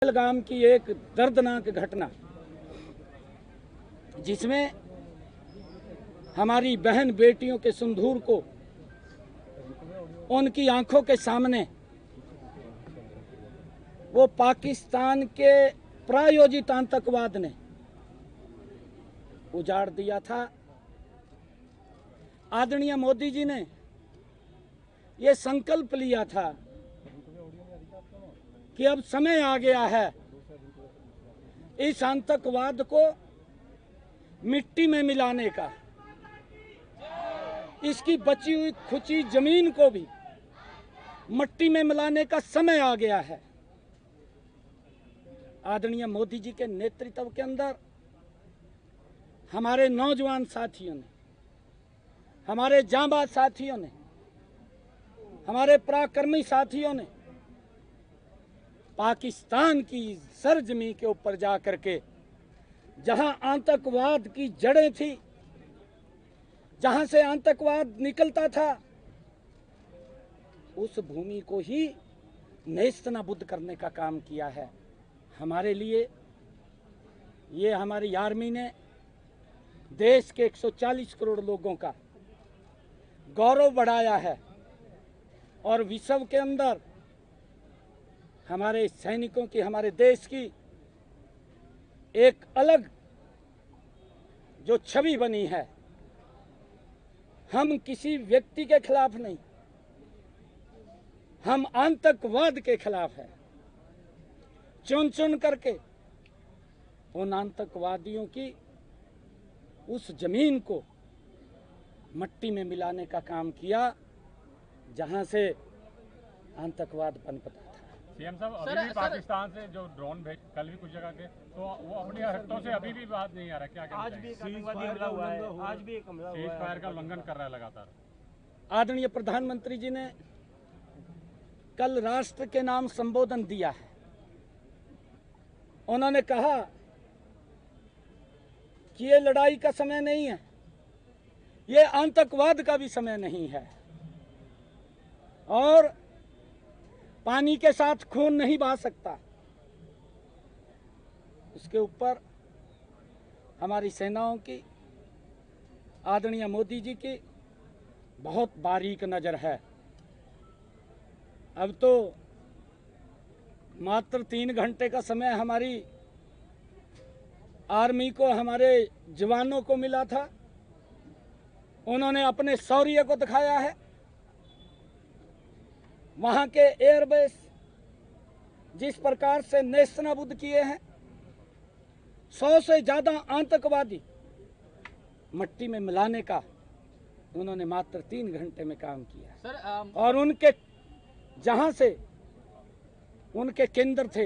पहलगाम की एक दर्दनाक घटना, जिसमें हमारी बहन बेटियों के सिंदूर को उनकी आंखों के सामने वो पाकिस्तान के प्रायोजित आतंकवाद ने उजाड़ दिया था। आदरणीय मोदी जी ने ये संकल्प लिया था कि अब समय आ गया है इस आतंकवाद को मिट्टी में मिलाने का, इसकी बची हुई खुची जमीन को भी मिट्टी में मिलाने का समय आ गया है। आदरणीय मोदी जी के नेतृत्व के अंदर हमारे नौजवान साथियों ने, हमारे जांबाज साथियों ने, हमारे पराक्रमी साथियों ने पाकिस्तान की सरजमी के ऊपर जा करके जहां आतंकवाद की जड़ें थी, जहां से आतंकवाद निकलता था, उस भूमि को ही नेस्तनाबूद करने का काम किया है। हमारे लिए ये हमारी आर्मी ने देश के 140 करोड़ लोगों का गौरव बढ़ाया है और विश्व के अंदर हमारे सैनिकों की, हमारे देश की एक अलग जो छवि बनी है। हम किसी व्यक्ति के खिलाफ नहीं, हम आतंकवाद के खिलाफ है। चुन चुन करके उन आतंकवादियों की उस जमीन को मिट्टी में मिलाने का काम किया जहां से आतंकवाद पनपता था। सीएम साहब, अभी भी पाकिस्तान से जो ड्रोन भेज, कल भी कुछ जगह के, तो वो अपनी हरकतों से अभी भी बात नहीं आ रहा। क्या आज भी एक आतंकवादी हमला हुआ है, आज भी एक हमला हुआ है, सीज फायर का उल्लंघन कर रहा है लगातार। आदरणीय प्रधानमंत्री जी ने कल राष्ट्र के नाम संबोधन दिया है। उन्होंने कहा कि ये लड़ाई का समय नहीं है, ये आतंकवाद का भी समय नहीं है, और पानी के साथ खून नहीं बहा सकता। उसके ऊपर हमारी सेनाओं की, आदरणीय मोदी जी की बहुत बारीक नजर है। अब तो मात्र 3 घंटे का समय हमारी आर्मी को, हमारे जवानों को मिला था। उन्होंने अपने शौर्य को दिखाया है। वहां के एयरबेस जिस प्रकार से नेस्तनाबूद किए हैं, 100 से ज्यादा आतंकवादी मिट्टी में मिलाने का उन्होंने मात्र 3 घंटे में काम किया सर। और उनके जहां से उनके केंद्र थे,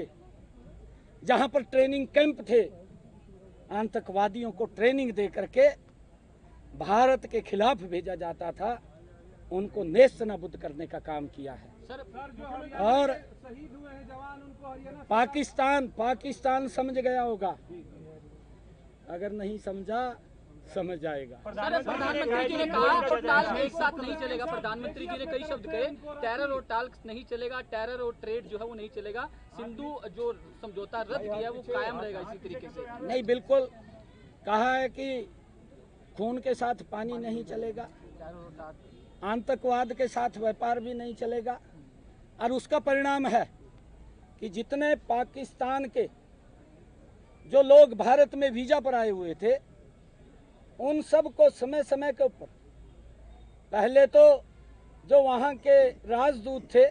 जहां पर ट्रेनिंग कैंप थे, आतंकवादियों को ट्रेनिंग दे करके भारत के खिलाफ भेजा जाता था, उनको नेस्तनाबूद करने का काम किया है सर। और शहीद हुए हैं जवान, उनको हरियाणा पाकिस्तान समझ गया होगा, अगर नहीं समझा समझ जाएगा। प्रधानमंत्री जी ने कहा टाल एक साथ नहीं चलेगा। प्रधानमंत्री जी ने कई शब्द कहे, टेरर और टाल नहीं चलेगा, टेरर और ट्रेड जो है वो नहीं चलेगा, सिंधु जो समझौता रद्द किया वो कायम रहेगा इसी तरीके से। नहीं, बिल्कुल कहा है कि खून के साथ पानी नहीं चलेगा, आतंकवाद के साथ व्यापार भी नहीं चलेगा। और उसका परिणाम है कि जितने पाकिस्तान के जो लोग भारत में वीजा पर आए हुए थे, उन सब को समय समय के ऊपर पहले तो जो वहाँ के राजदूत थे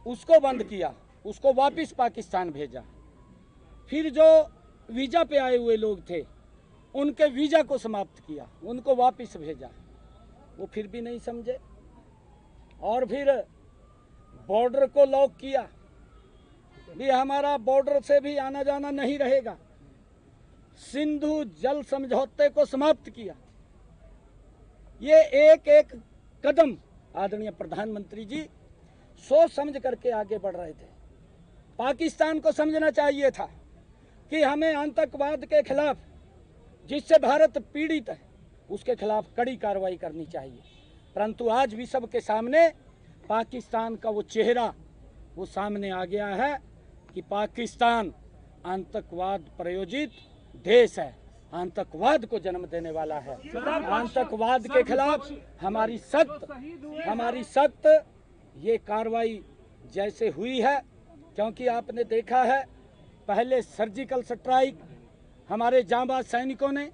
उसको बंद किया, उसको वापस पाकिस्तान भेजा। फिर जो वीजा पे आए हुए लोग थे उनके वीजा को समाप्त किया, उनको वापस भेजा। वो फिर भी नहीं समझे, और फिर बॉर्डर को लॉक किया भी हमारा बॉर्डर से भी आना जाना नहीं रहेगा। सिंधु जल समझौते को समाप्त किया। ये एक एक कदम आदरणीय प्रधानमंत्री जी सोच समझ करके आगे बढ़ रहे थे। पाकिस्तान को समझना चाहिए था कि हमें आतंकवाद के खिलाफ, जिससे भारत पीड़ित है, उसके खिलाफ कड़ी कार्रवाई करनी चाहिए। परंतु आज विश्व के सामने पाकिस्तान का वो चेहरा वो सामने आ गया है कि पाकिस्तान आतंकवाद प्रायोजित देश है, आतंकवाद को जन्म देने वाला है। आतंकवाद के खिलाफ हमारी सख्त ये कार्रवाई जैसे हुई है, क्योंकि आपने देखा है पहले सर्जिकल स्ट्राइक हमारे जांबाज सैनिकों ने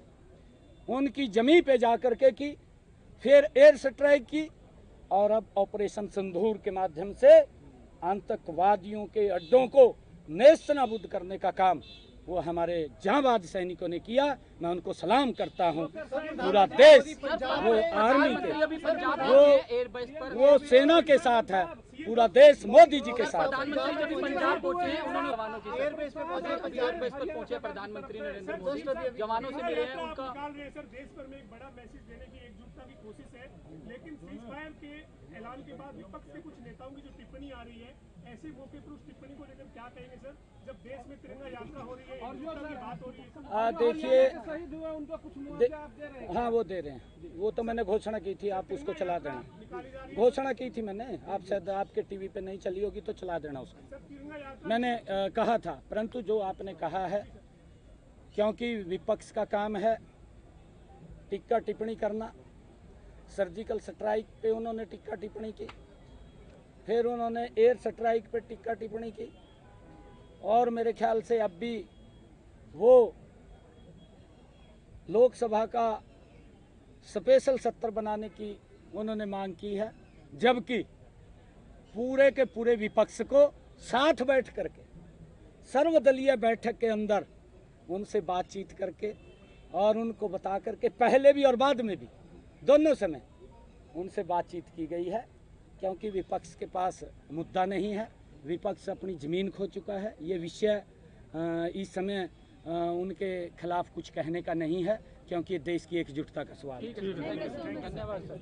उनकी जमीन पे जाकर के की, फिर एयर स्ट्राइक की, और अब ऑपरेशन सिंदूर के माध्यम से आतंकवादियों के अड्डों को नेस्तनाबूद करने का काम वो हमारे जांबाज सैनिकों ने किया। मैं उनको सलाम करता हूँ। पूरा देश वो आर्मी के वो सेना के साथ है, पूरा देश मोदी जी के साथ। प्रधानमंत्री जब भी पंजाब पहुंचे हैं, उन्होंने जवानों की एयरबेस पर पहुंचे प्रधानमंत्री नरेंद्र मोदी, जवानों से मिले हैं। उनका सर देश भर में एक बड़ा मैसेज देने की एकजुटता की कोशिश है, लेकिन सीजफायर के ऐलान के बाद विपक्ष से कुछ नेताओं की जो टिप्पणी आ रही है, ऐसे मौके पर उस टिप्पणी को लेकर क्या कहेंगे सर, जब देश में तिरंगा यात्रा हो रही है, एकजुटता की बात हो रही है? देखिए, हाँ वो दे रहे हैं, वो तो मैंने घोषणा की थी, आप उसको चला देना। घोषणा की थी मैंने, आप शायद आपके टीवी पे नहीं चली होगी तो चला देना उसको। मैंने कहा था, परंतु जो आपने कहा है, क्योंकि विपक्ष का काम है टिक्का टिप्पणी करना, सर्जिकल स्ट्राइक पे उन्होंने टिक्का टिप्पणी की, फिर उन्होंने एयर स्ट्राइक पे टिक्का टिप्पणी की, और मेरे ख्याल से अब भी वो लोकसभा का स्पेशल सत्र बनाने की उन्होंने मांग की है, जबकि पूरे के पूरे विपक्ष को साथ बैठ करके सर्वदलीय बैठक के अंदर उनसे बातचीत करके और उनको बता करके पहले भी और बाद में भी दोनों समय उनसे बातचीत की गई है, क्योंकि विपक्ष के पास मुद्दा नहीं है, विपक्ष अपनी ज़मीन खो चुका है। ये विषय इस समय उनके खिलाफ कुछ कहने का नहीं है, क्योंकि देश की एकजुटता का सवाल है। धन्यवाद सर।